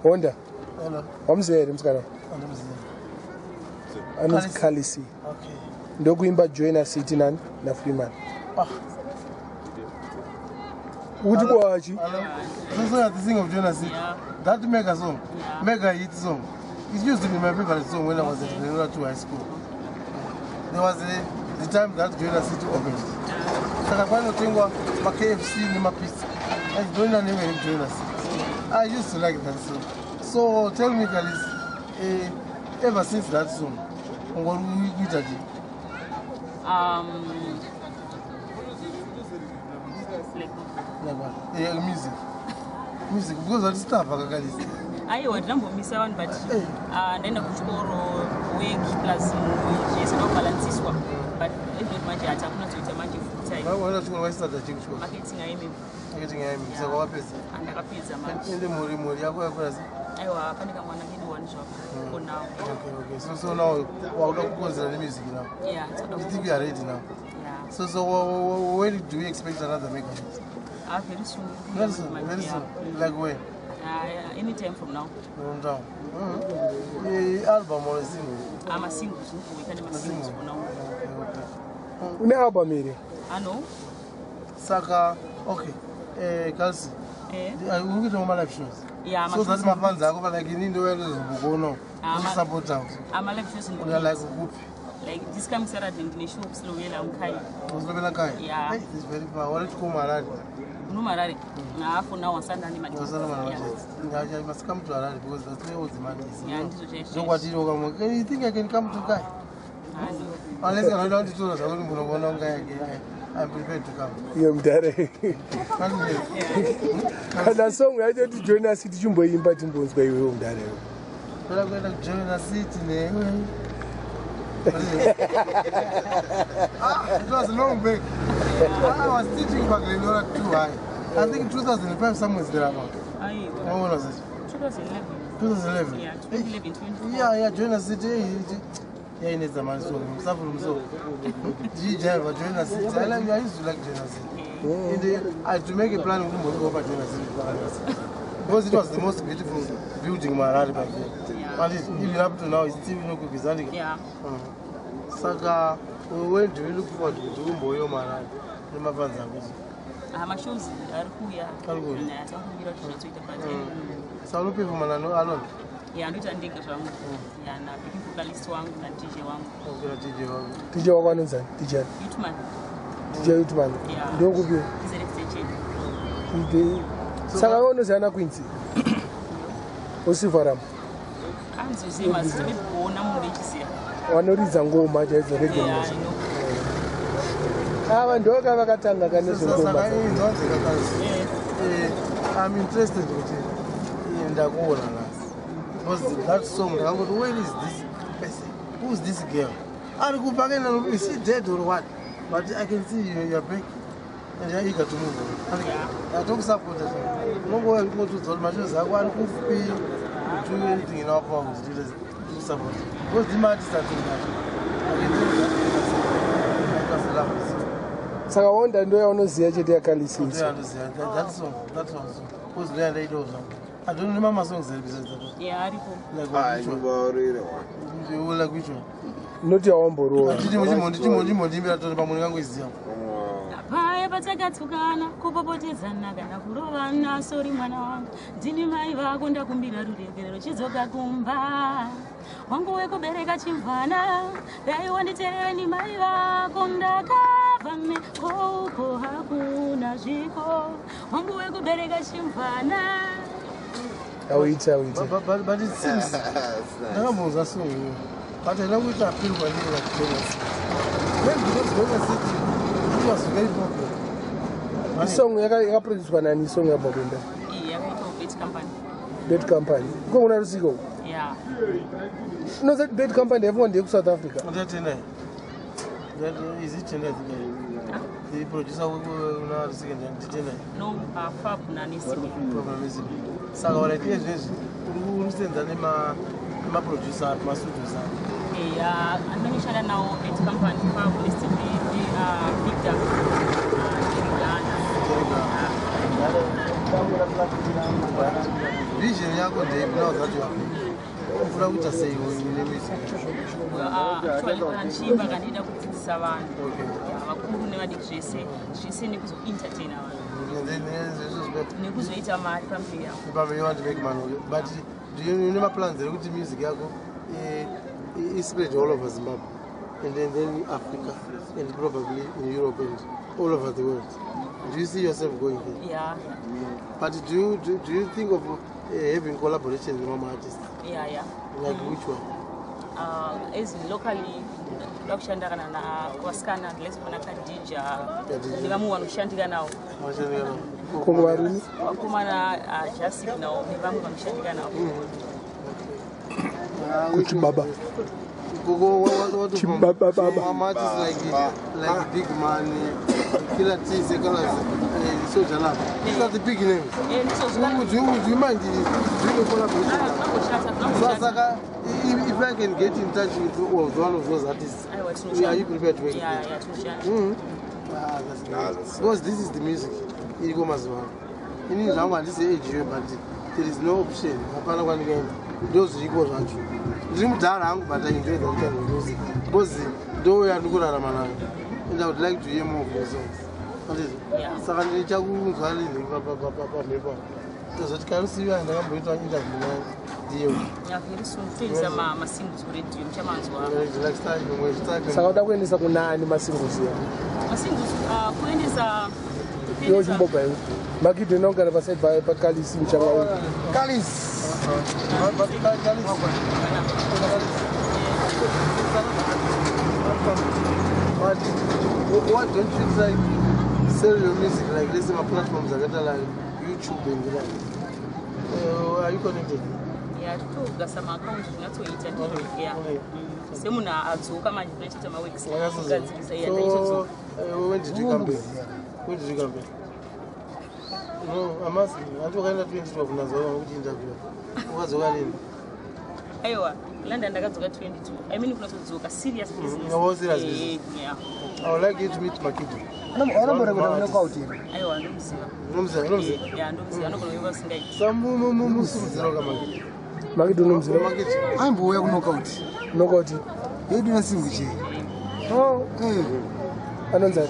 Honda. Hello. Wamzere msikana. Anozi Khalisi. Okay. Ndokuimba Joiner City nani na Freeman. Uti kwachi? So at the sing of Joiner City. That mega song. Mega hit song. It used to be my favorite song when I was at the high school. There was the time that Joiner City opened. So I went to my KFC in my pizza. I don't know name Joiner City. I used to like that song. So tell me, Khalis, ever since that song, what we did? Like what? Yeah, music. Because of the stuff, Khalis. I would number miss one, but then of tomorrow week plus yes, no balance one. But if not much, I have not to a magic full time. Why not you start the thing? Marketing, I mean, So what is and a pizza man. in the Murehwa, you have I was going to one shop for now. Okay. So now, what goes the music now? Yeah, it's TV ready now. Yeah. So when do we expect another make it? Very soon. Very soon. Like when? Anytime from now. Down. The album or a single? I'm a single, so we can make singles for now. Une album here. I know. Saka, okay. Khalsi. I will get on my live shows. Yeah, so that's my fans. I go like you need to wear go no. Support out. I'm a live shows in the like group. Like this comes Saturday in the shops, Slovenia and Kai. Slovenia. Yeah. It's very far. What to come Harare? No Harare. Now for now on Sunday man. I must come to Harare because that's where all the money is. Yeah, so what you think I can come to Kai? Unless I don't do it, I won't go. I'm prepared to come. You're Mbare. And that song I did to join us city jumbo imba timbos by you Mbare. But I'm going to join a city. It was a long break. I was teaching back in order too high. I think 2005 somewhere is there about. When was it? 2011. 2011? Yeah, 2011, 2012. Yeah, join a city. Yeah, in the man, so I'm suffering so. G-Java, join a city. I used to like join a city. I had to make a plan to go over join a city. Because it was the most beautiful building in Harare back then. And even up to now, it's still no good. Yeah. Saka, when do you look forward to Mboyo Harare? My shoes are here. So I'm looking for Arnold. Yeah, I'm doing a song. Yeah, I'm picking vocalist one and DJ one. DJ one is a DJ. DJ Utman. Yeah. Don't go be. Saka ono zana Quincy. Osivaram. I'm so same as to be born and Murehwa. Wanoriza ngoma chaidzo regular. Yeah, I know. Ndoka vakatanga kanezvo ngoma. I'm interested with it. In Ndakona. Because that song, I go, where is this person? Who's this girl? Is she dead or what? But I can see you're back. And you're eager to move. I don't support that. No go to tell my shows. I want to do anything in our power to support. Because the man is starting that. I can do that. I just love it. Saka wonder ndo yaonoziya chete yakalisi. That song. Because they do something. I don't remember songs besides that. Yeah, Aripo. Like which one? You will like which one? Not your own borrow. Paya patakatukana kupopotedzana kana kurovana sori mwana wangu ndini mai vako ndakumbira ruregerero chidzoka kumba wangu wekubereka chimvana dai wanditeereni mai vako ndakabva nekouko hakuna zviko wangu wekubereka chimvana. But it seems Nagamo's a song. But I know which I feel when you like jealous. When because Gweja City, it was very popular. The song I produced one and song about it. Yeah, Bed Company. Bed Company. Go on to go. Yeah. No, that Bed Company, everyone in South Africa. That is it in that the producer will not second and no, Fab Nanisimi. Problem is so what it is who understand that my producer, my producer. Yeah, I'm not sure now Bed Company Fab is to be picked up. Vision yako ndio now that you are big. Ufuna kuita say in the music. Actually kanachimba kanida kudzidzisa vanhu. Vakuru nevadijese nekuzoentertain vanhu. Nekuzoita mari pamberi yako. Probably you want to make money, but do you never plan the music yako is spread all over Zimbabwe and then Africa and probably in Europe and all over the world? Do you see yourself going there? Yeah. But do you think of having collaborations with mama artists? Yeah. Like which one? As locally, vakushandikana navasikana lesibona kadija nevamwe vanoshandika navo vakomana jasik navo nevamwe vanoshandika navo kuti baba mama artists like big money, killer tea, soldier love. These are the big names. Would you mind doing a collaboration? If I can get in touch with one of those artists, are you prepared to work? Yeah. That's nice. Because this is the music. You go as well. You need someone this age, but there is no option. Those equals are true. Dream down, but I enjoy the kind of music. Because though we are good at Ramana, and I would like to hear more of your songs. Secondly, Chagu, Papa, because it can see you and I'm going to interview. Yeah, very soon. Things are my singles with you. Like starting when Sakata kuendesa kunani masingles ya. Masingles kuendesa Yo Zimbabwe. Makidho nongana paside pa Kalis mchama. Kalis. What don't you try sell your music like this on platforms like YouTube and are you connected? Yeah, to gasama account zvinotoita ndiro yeah. Semuna adzoka manje kunoita maweeks. So when did you come back? No, I'm asking. I'm talking about 2012 nazo kuti interview. Wazoka lini? Aiwa, London ndakadzoka 22. I mean kunotodzoka serious business. No, serious business. Yeah. I would like you to meet Makidho. Anambora kuda knockout here. Aiwa, ndomziva. Yeah, ndomziva. Anokonoiva singaiti. Samumusuziro kaMakidho. Makidho nomziva. Aimbouya ku knockout. Knockout. Yedu nasingu che. Oh, anonza.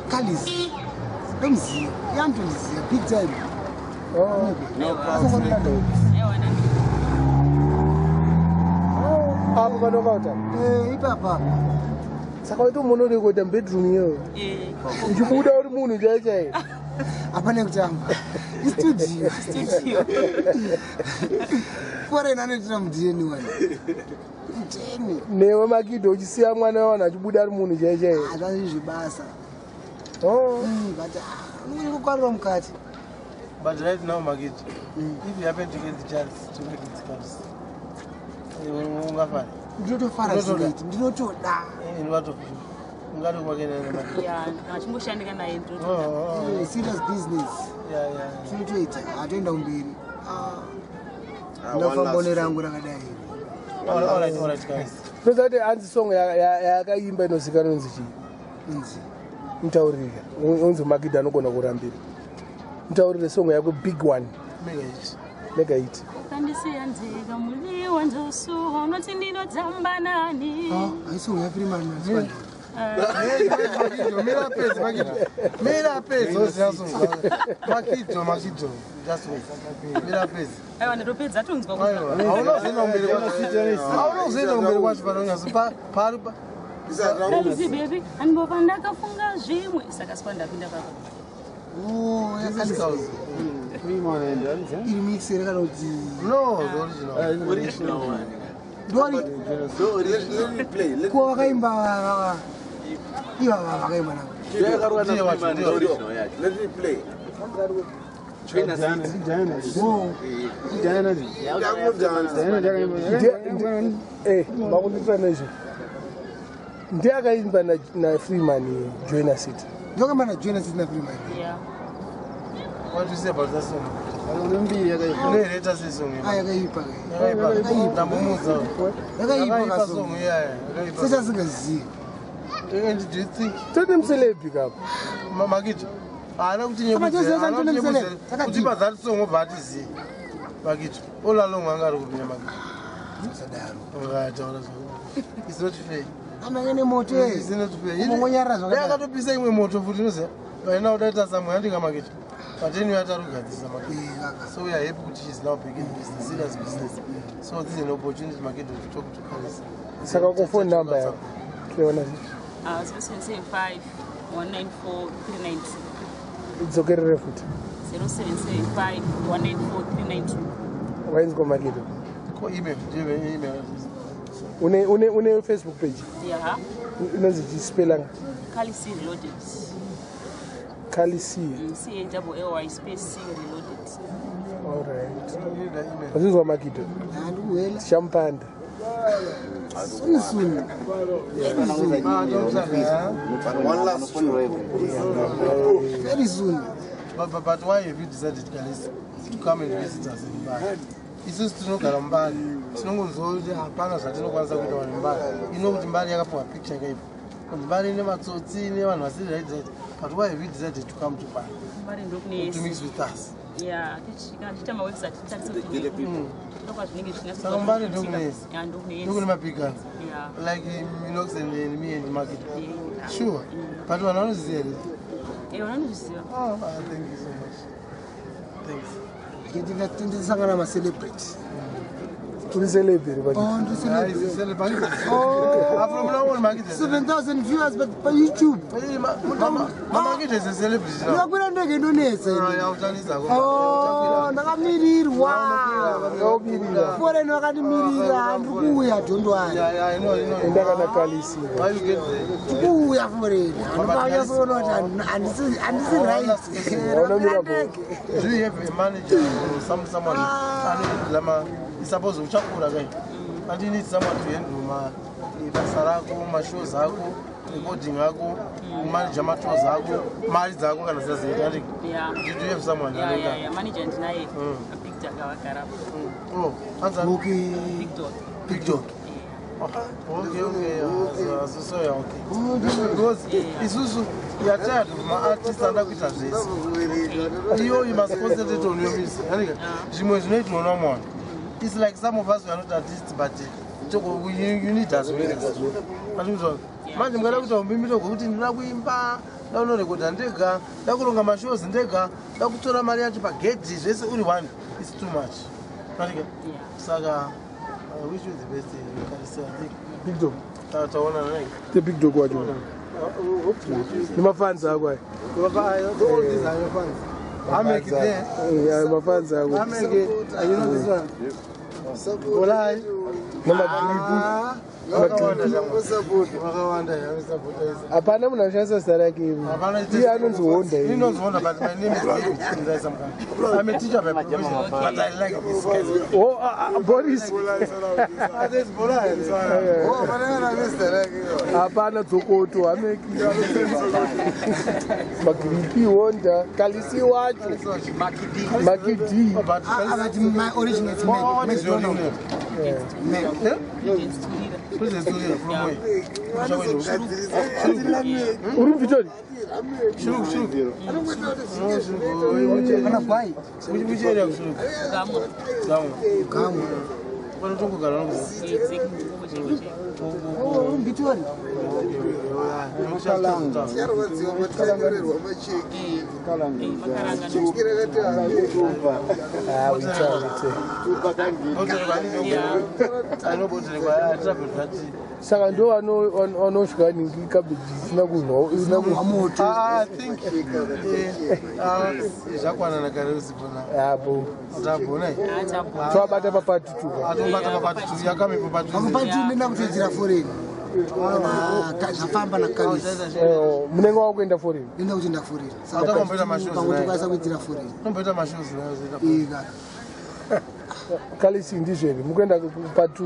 Kalis. Ndomziva. Yandomziva big time. Oh. Aiwa, nani. Apa banokauta? Ipapa. Saka waito munhu uri kuita bedroom yo. Uchibuda uri munhu chaichai. Apane kutamba. Studio. Fore nane tira mudini wani. Mudini. Newe Makidho uchisiya mwana wana achibuda ari munhu chaichai. Azazvi zvibasa. Oh. But uri kukwarira mukati. But right now Makidho, if you happen to get the chance to make it comes. Ungafana. Ndinotofara zvinoita. Ndinotoda. Ungari kwakena Makidho. Yeah, nachimboshandika naye ndinotoda. Serious business. Yeah. Tinotoita. Atoenda kumberi. Ndafambone rangu rakadai. All right guys. Tozati hanzi song yakaimba inozikanwa nzi chii? Inzi. Mutaurire. Unzi Makidho anogona kurambira. Mutaurire song yako big one. Mega hit. Kandisiyanzika muliwa ndosu unoti ndinodzamba nani. Aiso yapi mani. Mira pezi. Makidho. Just wait. Mira pezi. Aiwa ndopedza tonzwa kuti. Aunozienda kumberi kwacho panonyaso paripa. Kandisi baby, andibova ndakafunga zvimwe saka sipa ndapinda papa. Oh, yakanisa. Iri mix kana kuti no, the original one. The original play. Kwa wakaimba iwa wakaimba na. Let me play. Ndiye akaimba na Freeman Joiner City. Ndokamba na Joiner City na Freeman. Yeah. What do you say about that song? Yakaipa song. Yakaipa. Ndamumuza. Yakaipa song. Sasa singazivi. And do you think Tell them celebrity kap. Makidho. Ana kuti nyebuzera. Kuti bazati songo bati zi. Makidho. Ola longa ngari kupinda Makidho. Right, it's not fair. Amangene moto eh. It's not fair. Ngonyara zvakadai. Yakatopisa imwe moto futi noze. Vaina udaita samwe handinga Makidho. But then you have to this Makidho. So we are happy that she's now beginning business, serious business. So this is an opportunity Makidho to talk to Kalisi. Saka ku phone number yako. Tuona hivi. 0775 194 392. Idzokerere futhi. 0775 194 392. Wayenzi kwa Makidho. Ko email, email. Une Facebook page. Yeah. Inonzi spelling. Kalisi Reloaded. Kalisi. CALLY space C Reloaded. All right. Azizwa Makidho. Anduwela. Champagne. Soon. One last Very soon. But why have you decided Kalisi to come and visit us in Mbare? Isusu tinogara Mbare. Tinongonzwa kuti hapana zvatinokwanisa kuita vanhu Mbare. Ino kuti Mbare yakapiwa picture yakaipa. Mbare ine matsotsi nevanhu vasiri right. But why have you decided to come to Mbare? To mix with us. Yeah, tichita ma website Saka Mbare ndokunesi. Ndokune mapikans. Yeah. Like Minox and me and Makidho. Sure. But one honest here. Oh, thank you so much. Thanks. Ndisangana ma celebrity. Uri celebrity but. Oh, ndi celebrity. Oh. From now on Makidho. 7,000 viewers but by YouTube. Makidho is a celebrity now. Yakwira ndege ndonetsa. Oh, ndakamirirwa. Foreign wakatimirira ndikuuya dhondwani. Yeah, I know. Ndakana Kalisi. Why you get there? Ndikuuya foreign. Anobaya sona kuti andisi right. Do you have a manager or someone? It's supposed to chakura guy. And you need someone to handle my shows, recording, manage my tours, marriage, and say, yeah. Did you have someone? Yeah, manager and I picked up. Oh, answer. Okay. Big dog. Okay. So because it's also you are tired of my artist and this. You must concentrate on your music. It's like some of us we are not artists, but you need us. Manje mngada kuti umbimito kuti ndina kuimba ndaunorekodha ndega ndakuronga mashows ndega ndakutora mari yacho pagedhi zvese uri one. It's too much. Saka I wish you the best. Big dog. Taona nani? The big dog wacho. Ni mafans akwa. All these are your fans. I make it there. Yeah, mafans akwa. I make it. You know this one? Bolai. Nama Apana munashandisa zita rake iye anonzi Honda. He knows Honda, but my name is David. I'm a teacher by profession, but I like this guy. Oh, Boris. This Bolai. Oh, manana Mr. Rake. Apana Zokoto, ameki. Magribhi Honda, Kalisi wacho. Makidho. But my original is What is your name? Who's the story from where? Uri Victoria. Shuru. Which area of Shuru? Gamu. What do you go Oh, Victoria. Saka ndo anosvika cabbage isina kunwa moto. I think zvakwana kare usipona. Hapo. Utabona. Twabata papatu tu. Atobata papatu yakame papatu. Papatu ndina kutedzera foreign. Zvafamba na Kalisi. Munenge wakuenda foreign. Ndina kuenda foreign. Saka unomboita mashows. Pamwe kuitira foreign. Unomboita mashows Ika. Kalisi ndizveni mukuenda kupatu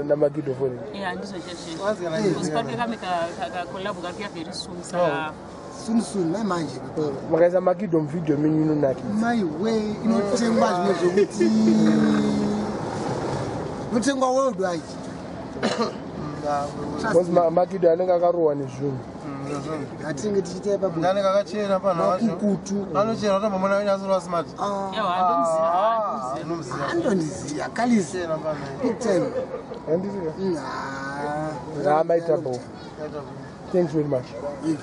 na Makidho foreign. Yeah, ndizo cheche. Usipake kama ka collab kakia very soon Soon manje. Makaisa Makidho mvideo menyu inonaki. My way inotengwa zvimwe zvokuti notengwa worldwide. Because Makidho anenge akarohwa nezvinhu. Ngatinge tichite baba. Ndani kakachena pana wacho. Kutu. Anochena kuti mama nawe nyasura smart. Ewa, Andondiziya kalise Chena pana. Picture. Handiti. Nah. My trouble. Thanks very much. If